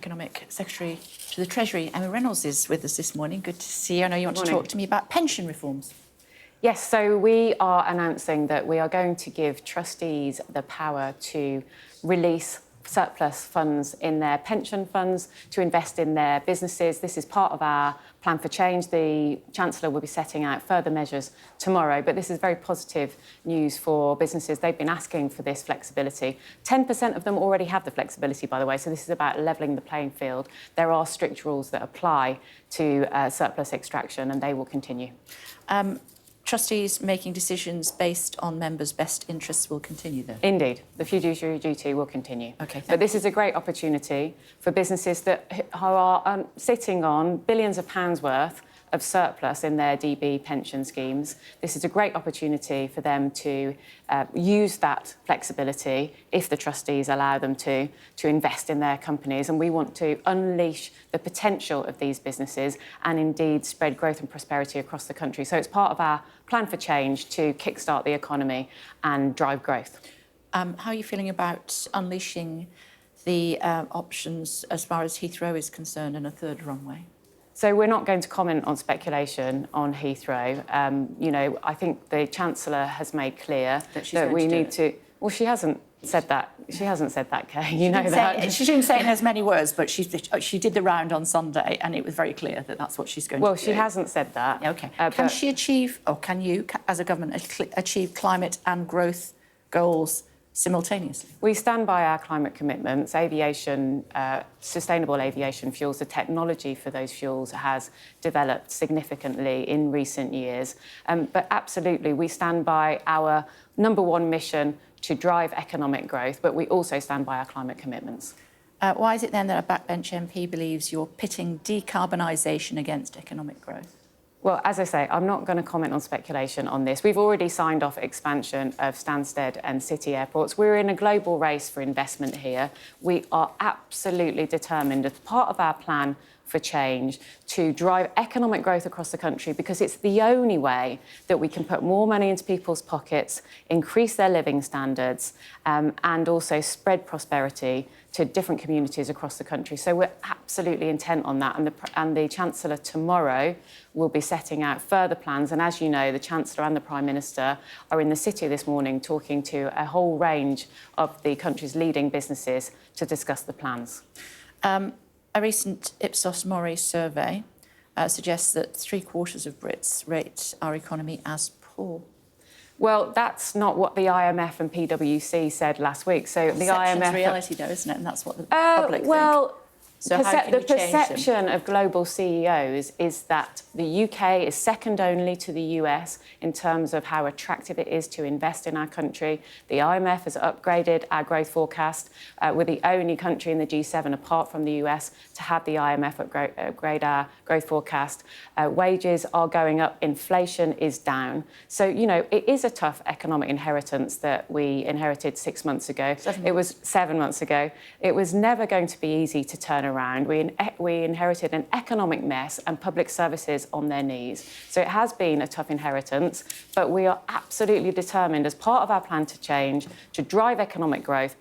Economic Secretary to the Treasury, Emma Reynolds, is with us this morning. Good to see you. I know you want to talk to me about pension reforms. Yes, so we are announcing that we are going to give trustees the power to release surplus funds in their pension funds to invest in their businesses. This is part of our plan for change. The Chancellor will be setting out further measures tomorrow, but this is very positive news for businesses. They've been asking for this flexibility. 10% of them already have the flexibility, by the way, so this is about levelling the playing field. There are strict rules that apply to surplus extraction, and they will continue. Trustees making decisions based on members' best interests will continue, though? Indeed. The fiduciary duty will continue. OK, but this is a great opportunity for businesses that are sitting on billions of pounds worth of surplus in their DB pension schemes. This is a great opportunity for them to use that flexibility, if the trustees allow them to invest in their companies. And we want to unleash the potential of these businesses and indeed spread growth and prosperity across the country. So it's part of our plan for change to kickstart the economy and drive growth. How are you feeling about unleashing the options as far as Heathrow is concerned and a third runway? So we're not going to comment on speculation on Heathrow. You know, I think the Chancellor has made clear that we need to... Well, she hasn't said that. She hasn't said that, Kay. You know that. She didn't say it in as many words, but she did the round on Sunday, and it was very clear that that's what she's going to do. Well, she hasn't said that. OK. Can she achieve, or can you, as a government, achieve climate and growth goals simultaneously? We stand by our climate commitments. Aviation, sustainable aviation fuels, the technology for those fuels has developed significantly in recent years. But absolutely, we stand by our number one mission to drive economic growth, but we also stand by our climate commitments. Why is it then that a backbench MP believes you're pitting decarbonisation against economic growth? Well, as I say, I'm not going to comment on speculation on this. We've already signed off expansion of Stansted and City airports. We're in a global race for investment here. We are absolutely determined, as part of our plan for change, to drive economic growth across the country, because it's the only way that we can put more money into people's pockets, increase their living standards, and also spread prosperity to different communities across the country. So we're absolutely intent on that. And the Chancellor tomorrow will be setting out further plans. And as you know, the Chancellor and the Prime Minister are in the City this morning talking to a whole range of the country's leading businesses to discuss the plans. A recent Ipsos Mori survey suggests that 3/4 of Brits rate our economy as poor. Well, that's not what the IMF and PwC said last week. So the IMF... reality, though, isn't it? And that's what the public think. So the perception of global CEOs is that the UK is second only to the US in terms of how attractive it is to invest in our country. The IMF has upgraded our growth forecast. We're the only country in the G7, apart from the US, to have the IMF upgrade our growth forecast. Wages are going up. Inflation is down. So, you know, it is a tough economic inheritance that we inherited 6 months ago. It was 7 months ago. It was never going to be easy to turn around. We inherited an economic mess and public services on their knees. So it has been a tough inheritance, but we are absolutely determined, as part of our plan to change, to drive economic growth,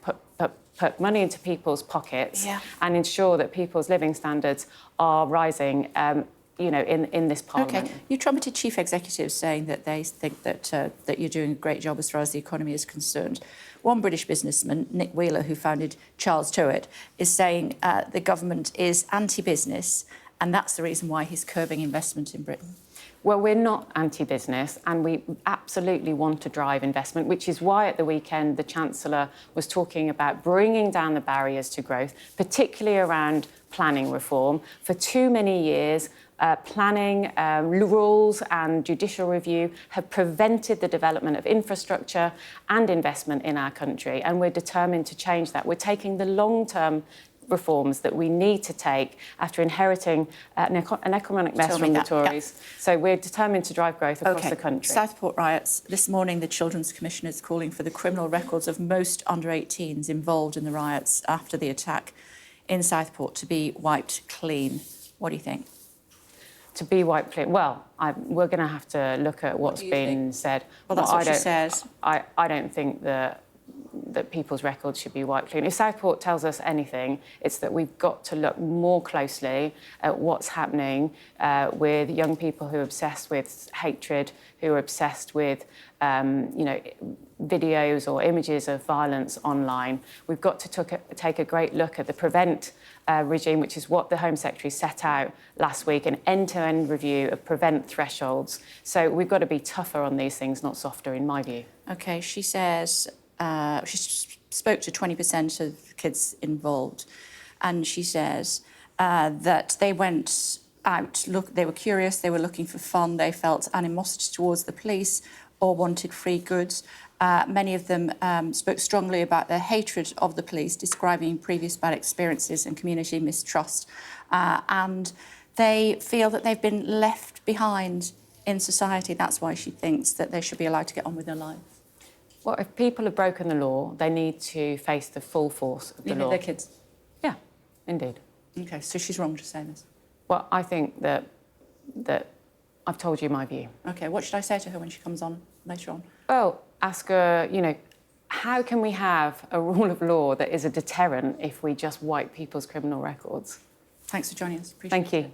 put money into people's pockets, and ensure that people's living standards are rising, you know, in this Parliament. OK. You trumpeted chief executives saying that they think that you're doing a great job as far as the economy is concerned. One British businessman, Nick Wheeler, who founded Charles Towett, is saying the government is anti-business, and that's the reason why he's curbing investment in Britain. Well, we're not anti-business, and we absolutely want to drive investment, which is why at the weekend the Chancellor was talking about bringing down the barriers to growth, particularly around planning reform. For too many years, planning rules and judicial review have prevented the development of infrastructure and investment in our country, and we're determined to change that. We're taking the long-term reforms that we need to take after inheriting an economic mess from the Tories. So we're determined to drive growth across the country. Southport riots. This morning, the Children's Commission is calling for the criminal records of most under-18s involved in the riots after the attack in Southport to be wiped clean. What do you think? To be wiped clean? Well, we're going to have to look at what's been said. Well, that's what she says. I don't think that that people's records should be wiped clean. If Southport tells us anything, it's that we've got to look more closely at what's happening with young people who are obsessed with hatred, who are obsessed with, videos or images of violence online. We've got to take a great look at the PREVENT regime, which is what the Home Secretary set out last week, an end-to-end review of PREVENT thresholds. So we've got to be tougher on these things, not softer, in my view. OK, she says she spoke to 20% of kids involved, and she says that they went out, they were curious, they were looking for fun, they felt animosity towards the police or wanted free goods. Many of them spoke strongly about their hatred of the police, describing previous bad experiences and community mistrust. And they feel that they've been left behind in society. That's why she thinks that they should be allowed to get on with their lives. Well, if people have broken the law, they need to face the full force of the Even law. their kids? Yeah, indeed. OK, so she's wrong to say this? Well, I think that I've told you my view. OK, what should I say to her when she comes on later on? Well, ask her, how can we have a rule of law that is a deterrent if we just wipe people's criminal records? Thanks for joining us. Appreciate Thank you. it.